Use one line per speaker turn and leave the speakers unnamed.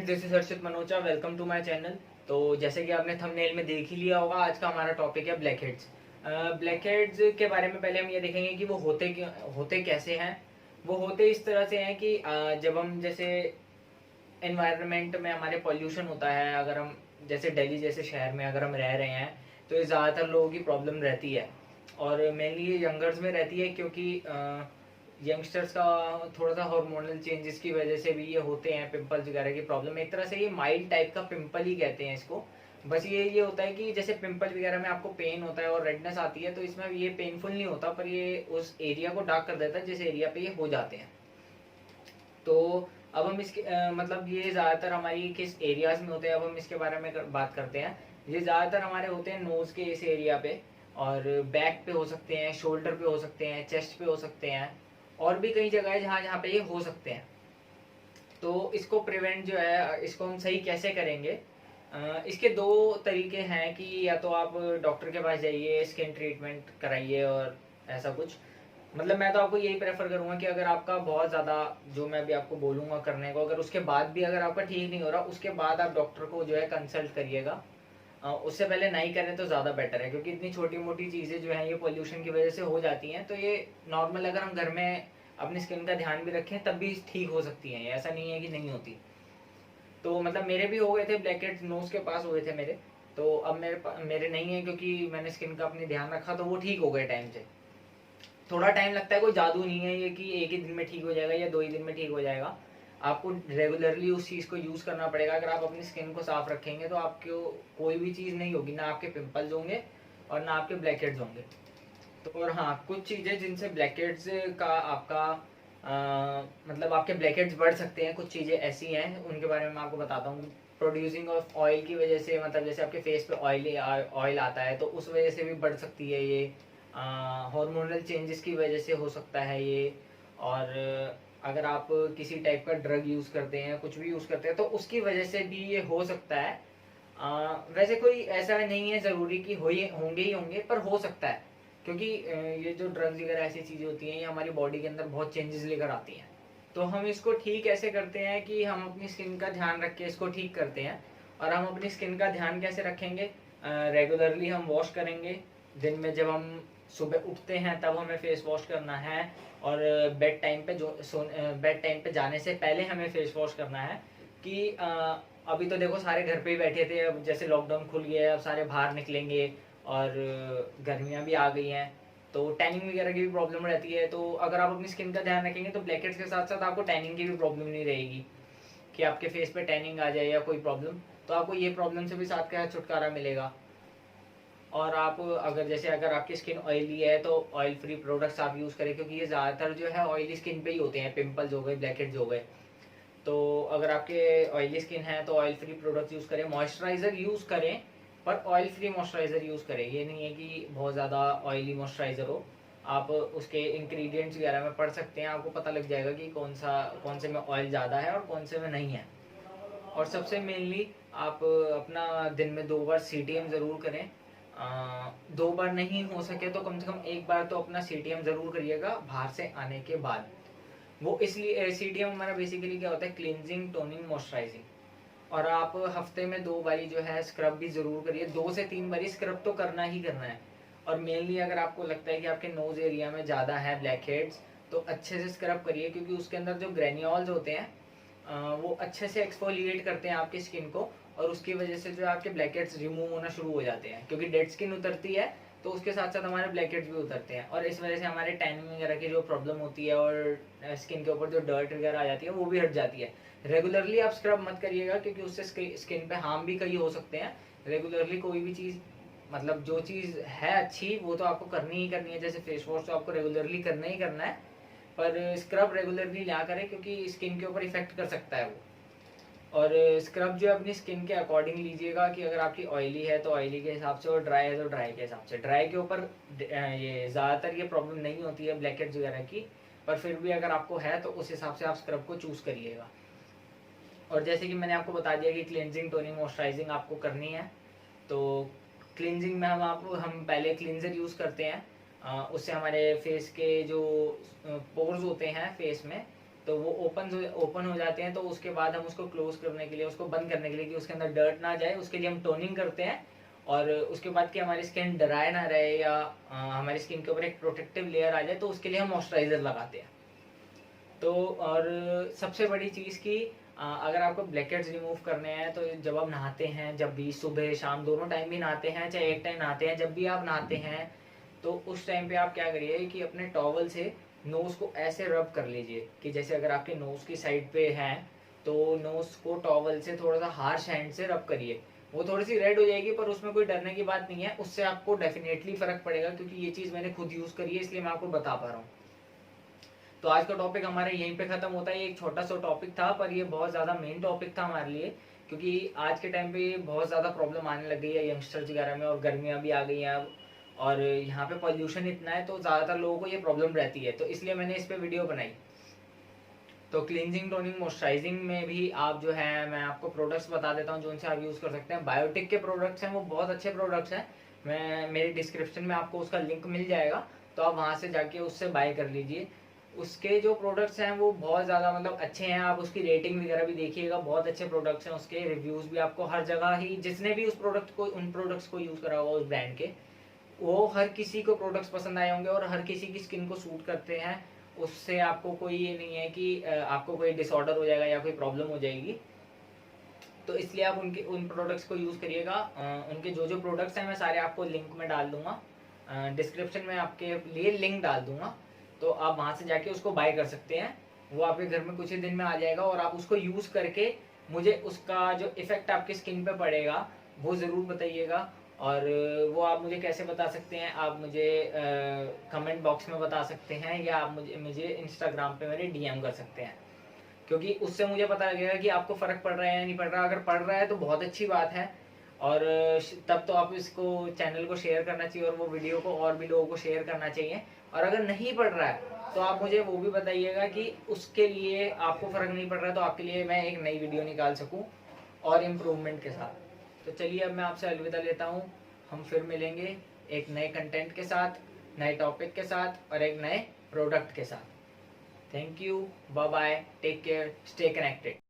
Friends, this is Harshit Manocha. Welcome to my channel. तो जैसे कि आपने थंबनेल में देख ही लिया होगा, आज का हमारा टॉपिक है ब्लैक हेड्स। ब्लैक हेड्स के बारे में पहले हम ये देखेंगे कि वो होते कैसे हैं। वो होते इस तरह से हैं कि जब हम जैसे एनवायरनमेंट में हमारे पॉल्यूशन होता है, अगर हम जैसे दिल्ली जैसे शहर में अगर हम रह रहे हैं तो ये ज़्यादातर लोगों की प्रॉब्लम रहती है। और मेनली ये यंगर्स में रहती है, क्योंकि यंगस्टर्स का थोड़ा सा हार्मोनल चेंजेस की वजह से भी ये होते हैं पिंपल्स वगैरह की प्रॉब्लम। एक तरह से ये माइल्ड टाइप का पिंपल ही कहते हैं इसको। बस ये होता है कि जैसे पिंपल वगैरह में आपको पेन होता है और रेडनेस आती है, तो इसमें ये पेनफुल नहीं होता, पर ये उस एरिया को डार्क कर देता है जिस एरिया पे ये हो जाते हैं। तो अब हम इसके मतलब ये ज़्यादातर हमारी किस एरियाज में होते हैं, अब हम इसके बारे में बात करते हैं। ये ज़्यादातर हमारे होते हैं नोज़ के इस एरिया पे, और बैक पे हो सकते हैं, शोल्डर पे हो सकते हैं, चेस्ट पे हो सकते हैं, और भी कई जगह है जहाँ जहाँ पे ये हो सकते हैं। तो इसको प्रिवेंट जो है, इसको हम सही कैसे करेंगे? इसके दो तरीके हैं कि या तो आप डॉक्टर के पास जाइए, स्किन ट्रीटमेंट कराइए और ऐसा कुछ। मतलब मैं तो आपको यही प्रेफर करूंगा कि अगर आपका बहुत ज़्यादा, जो मैं अभी आपको बोलूंगा करने को, अगर उसके बाद भी अगर आपका ठीक नहीं हो रहा, उसके बाद आप डॉक्टर को जो है कंसल्ट करिएगा। उससे पहले नहीं करें तो ज़्यादा बेटर है, क्योंकि इतनी छोटी मोटी चीज़ें जो हैं ये पोल्यूशन की वजह से हो जाती हैं। तो ये नॉर्मल अगर हम घर में अपनी स्किन का ध्यान भी रखें तब भी ठीक हो सकती हैं, ऐसा नहीं है कि नहीं होती। तो मतलब मेरे भी हो गए थे ब्लैक हेड्स, नोज के पास हुए थे मेरे। तो अब मेरे नहीं है, क्योंकि मैंने स्किन का अपनी ध्यान रखा, तो वो ठीक हो गए टाइम से। थोड़ा टाइम लगता है, कोई जादू नहीं है ये कि एक ही दिन में ठीक हो जाएगा या 2 ही दिन में ठीक हो जाएगा। आपको रेगुलरली उस चीज़ को यूज़ करना पड़ेगा। अगर आप अपनी स्किन को साफ रखेंगे तो आपको कोई भी चीज़ नहीं होगी, ना आपके पिंपल्स होंगे और ना आपके ब्लैक हेड्स होंगे। तो और हाँ, कुछ चीज़ें जिनसे ब्लैक हेड्स का आपका मतलब आपके ब्लैक हेड्स बढ़ सकते हैं, कुछ चीज़ें ऐसी हैं, उनके बारे में मैं आपको बताता हूँ। प्रोड्यूसिंग ऑफ ऑयल की वजह से, मतलब जैसे आपके फेस पे ऑयल आता है तो उस वजह से भी बढ़ सकती है ये। हार्मोनल चेंजेस की वजह से हो सकता है ये। और अगर आप किसी टाइप का ड्रग यूज़ करते हैं, कुछ भी यूज़ करते हैं, तो उसकी वजह से भी ये हो सकता है। वैसे कोई ऐसा नहीं है ज़रूरी कि होंगे ही होंगे, पर हो सकता है, क्योंकि ये जो ड्रग्स वगैरह ऐसी चीज़ें होती हैं, ये हमारी बॉडी के अंदर बहुत चेंजेस लेकर आती हैं। तो हम इसको ठीक ऐसे करते हैं कि हम अपनी स्किन का ध्यान रख के इसको ठीक करते हैं। और हम अपनी स्किन का ध्यान कैसे रखेंगे? रेगुलरली हम वॉश करेंगे। दिन में जब हम सुबह उठते हैं तब हमें फेस वॉश करना है, और बेड टाइम पे जाने से पहले हमें फेस वॉश करना है। कि अभी तो देखो सारे घर पे ही बैठे थे, अब जैसे लॉकडाउन खुल गया है, अब सारे बाहर निकलेंगे, और गर्मियाँ भी आ गई हैं, तो टैनिंग वगैरह की भी प्रॉब्लम रहती है। तो अगर आप अपनी स्किन का ध्यान रखेंगे तो ब्लैकेट्स के साथ साथ आपको टैनिंग की भी प्रॉब्लम नहीं रहेगी, कि आपके फेस पे टैनिंग आ जाए या कोई प्रॉब्लम। तो आपको ये प्रॉब्लम से भी साथ के साथ छुटकारा मिलेगा। और आप अगर आपकी स्किन ऑयली है तो ऑयल फ्री प्रोडक्ट्स आप यूज़ करें, क्योंकि ये ज़्यादातर जो है ऑयली स्किन पे ही होते हैं, पिंपल्स हो गए, ब्लैकहेड्स हो गए। तो अगर आपके ऑयली स्किन है तो ऑयल फ्री प्रोडक्ट्स यूज़ करें, मॉइस्चराइज़र यूज़ करें, पर ऑयल फ्री मॉइस्चराइज़र यूज़ करें। ये नहीं है कि बहुत ज़्यादा ऑयली मॉइस्चराइज़र हो। आप उसके इंग्रेडिएंट्स वगैरह में पढ़ सकते हैं, आपको पता लग जाएगा कि कौन से में ऑयल ज़्यादा है और कौन से में नहीं है। और सबसे मेनली आप अपना दिन में 2 बार सीटीएम ज़रूर करें। 2 बार नहीं हो सके तो कम से कम 1 बार तो अपना सीटीएम ज़रूर करिएगा बाहर से आने के बाद। वो इसलिए सीटीएम हमारा बेसिकली क्या होता है, क्लींजिंग, टोनिंग, मॉइस्चराइजिंग। और आप हफ्ते में 2 बारी जो है स्क्रब भी ज़रूर करिए, 2 से 3 बारी स्क्रब तो करना ही करना है। और मेनली अगर आपको लगता है कि आपके नोज एरिया में ज़्यादा है ब्लैक हेड्स, तो अच्छे से स्क्रब करिए, क्योंकि उसके अंदर जो ग्रेन्यूल्स होते हैं वो अच्छे से एक्सफोलिएट करते हैं आपकी स्किन को, और उसकी वजह से जो आपके ब्लैकहेड्स रिमूव होना शुरू हो जाते हैं। क्योंकि डेड स्किन उतरती है तो उसके साथ साथ हमारे ब्लैकहेड्स भी उतरते हैं, और इस वजह से हमारे टैनिंग वगैरह की जो प्रॉब्लम होती है और स्किन के ऊपर जो डर्ट वगैरह आ जाती है वो भी हट जाती है। रेगुलरली आप स्क्रब मत करिएगा, क्योंकि उससे स्किन पे हार्म भी कई हो सकते हैं। रेगुलरली कोई भी चीज़, मतलब जो चीज़ है अच्छी वो तो आपको करनी ही करनी है, जैसे फेस वॉश तो आपको रेगुलरली करना ही करना है, पर स्क्रब रेगुलरली ना करें, क्योंकि स्किन के ऊपर इफेक्ट कर सकता है वो। और स्क्रब जो है अपनी स्किन के अकॉर्डिंग लीजिएगा, कि अगर आपकी ऑयली है तो ऑयली के हिसाब से, और ड्राई है तो ड्राई के हिसाब से। ड्राई के ऊपर ये ज़्यादातर ये प्रॉब्लम नहीं होती है ब्लैकहेड्स वगैरह की, पर फिर भी अगर आपको है तो उस हिसाब से आप स्क्रब को चूज़ करिएगा। और जैसे कि मैंने आपको बता दिया कि क्लिनजिंग, टोनिंग, मॉइस्चराइजिंग आपको करनी है। तो क्लिनजिंग में हम पहले क्लिनजर यूज़ करते हैं। उससे हमारे फेस के जो पोर्स होते हैं फेस में, तो वो ओपन हो जाते हैं। तो उसके बाद हम उसको क्लोज करने के लिए, उसको बंद करने के लिए कि उसके अंदर डर्ट ना जाए, उसके लिए हम टोनिंग करते हैं। और उसके बाद कि हमारी स्किन ड्राई ना रहे या हमारी स्किन के ऊपर एक प्रोटेक्टिव लेयर आ जाए, तो उसके लिए हम मॉइस्चराइजर लगाते हैं। तो और सबसे बड़ी चीज़ की अगर आपको ब्लैकहेड्स रिमूव करने हैं तो जब आप नहाते हैं, जब भी सुबह शाम दोनों टाइम भी नहाते हैं, चाहे एक टाइम नहाते हैं, जब भी आप नहाते हैं तो उस टाइम पे आप क्या करिए कि अपने टॉवल से नोज़ को ऐसे रब कर लीजिए कि जैसे अगर आपके नोज़ की साइड पे है तो नोज़ को टॉवल से थोड़ा सा हार्श हैंड से रब करिए। वो थोड़ी सी रेड हो जाएगी पर उसमें कोई डरने की बात नहीं है, उससे आपको डेफिनेटली फर्क पड़ेगा, क्योंकि ये चीज़ मैंने खुद यूज़ करी है इसलिए मैं आपको बता पा रहा हूँ। तो आज का टॉपिक हमारा यहीं पे खत्म होता है। ये एक छोटा सा टॉपिक था पर ये बहुत ज़्यादा मेन टॉपिक था हमारे लिए, क्योंकि आज के टाइम पे बहुत ज़्यादा प्रॉब्लम आने लग गई है यंगस्टर्स वगैरह में, और गर्मियाँ भी आ गई हैं अब, और यहाँ पे पॉल्यूशन इतना है तो ज़्यादातर लोगों को ये प्रॉब्लम रहती है, तो इसलिए मैंने इस पर वीडियो बनाई। तो क्लींजिंग टोनिंग मॉइस्चराइजिंग में भी आप जो है, मैं आपको प्रोडक्ट्स बता देता हूँ जो उनसे आप यूज़ कर सकते हैं। बायोटिक के प्रोडक्ट्स हैं, वो बहुत अच्छे प्रोडक्ट्स हैं। मैं मेरे डिस्क्रिप्शन में आपको उसका लिंक मिल जाएगा, तो आप वहाँ से जाके उससे बाय कर लीजिए। उसके जो प्रोडक्ट्स हैं वो बहुत ज़्यादा मतलब अच्छे हैं, आप उसकी रेटिंग वगैरह भी देखिएगा, बहुत अच्छे प्रोडक्ट्स हैं। उसके रिव्यूज़ भी आपको हर जगह ही, जिसने भी उन प्रोडक्ट्स को यूज़ करा होगा उस ब्रांड के, वो हर किसी को प्रोडक्ट्स पसंद आए होंगे और हर किसी की स्किन को सूट करते हैं। उससे आपको कोई ये नहीं है कि आपको कोई डिसऑर्डर हो जाएगा या कोई प्रॉब्लम हो जाएगी। तो इसलिए आप उनके उन प्रोडक्ट्स को यूज़ करिएगा। उनके जो जो प्रोडक्ट्स हैं मैं सारे आपको लिंक में डाल दूंगा, डिस्क्रिप्शन में आपके लिए लिंक डाल दूंगा, तो आप वहाँ से जाके उसको बाय कर सकते हैं। वो आपके घर में कुछ ही दिन में आ जाएगा और आप उसको यूज़ करके मुझे उसका जो इफ़ेक्ट आपकी स्किन पे पड़ेगा वो ज़रूर बताइएगा। और वो आप मुझे कैसे बता सकते हैं, आप मुझे कमेंट बॉक्स में बता सकते हैं, या आप मुझे मुझे इंस्टाग्राम पे मेरे डीएम कर सकते हैं, क्योंकि उससे मुझे पता लगेगा कि आपको फ़र्क पड़ रहा है या नहीं पड़ रहा। अगर पड़ रहा है तो बहुत अच्छी बात है, और तब तो आप इसको चैनल को शेयर करना चाहिए और वो वीडियो को और भी लोगों को शेयर करना चाहिए। और अगर नहीं पड़ रहा है तो आप मुझे वो भी बताइएगा कि उसके लिए आपको फ़र्क नहीं पड़ रहा है, तो आपके लिए मैं एक नई वीडियो निकाल सकूँ और इम्प्रूवमेंट के साथ। तो चलिए अब मैं आपसे अलविदा लेता हूँ, हम फिर मिलेंगे एक नए कंटेंट के साथ, नए टॉपिक के साथ और एक नए प्रोडक्ट के साथ। Thank you, bye bye, take care, stay connected.